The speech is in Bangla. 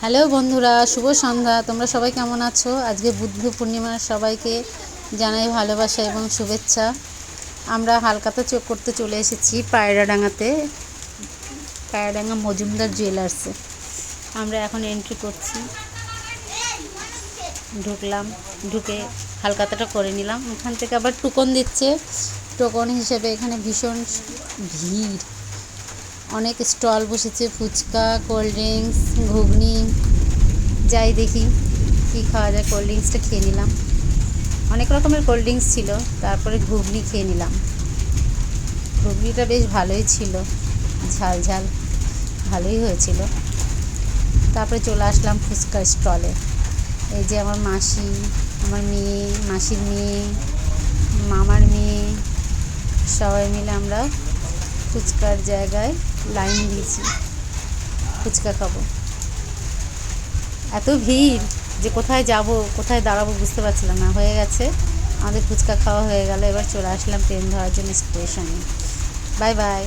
হ্যালো বন্ধুরা, শুভ সন্ধ্যা। তোমরা সবাই কেমন আছো? আজকে বুদ্ধ পূর্ণিমার সবাইকে জানাই ভালোবাসা এবং শুভেচ্ছা। আমরা হালখাতা করতে চলে এসেছি পায়রাডাঙ্গাতে, পায়রাডাঙ্গা মজুমদার জুয়েলার্সে। আমরা এখন এন্ট্রি করছি, ঢুকলাম, ঢুকে হালখাতাটা করে নিলাম। ওখান থেকে আবার টোকন দিচ্ছে। টোকন হিসেবে এখানে ভীষণ ভিড়, অনেক স্টল বসেছে, ফুচকা, কোল্ড ড্রিঙ্কস, ঘুগনি। যাই দেখি কী খাওয়া যায়। কোল্ড ড্রিঙ্কসটা খেয়ে নিলাম, অনেক রকমের কোল্ড ড্রিঙ্কস ছিল। তারপরে ঘুগনি খেয়ে নিলাম, ঘুগনিটা বেশ ভালোই ছিল, ঝাল ঝাল, ভালোই হয়েছিল। তারপরে চলে আসলাম ফুচকার স্টলে। এই যে আমার মাসি, আমার মেয়ে, মাসির মেয়ে, মামার মেয়ে, সবাই মিলে আমরা ফুচকার জায়গায় লাইন দিয়েছি, ফুচকা খাবো। এত ভিড় যে কোথায় যাব, কোথায় দাঁড়াবো বুঝতে পারছিলাম না। হয়ে গেছে আমাদের ফুচকা খাওয়া হয়ে গেল। এবার চলে আসলাম ট্রেন ধরার জন্য স্টেশনে। Bye bye.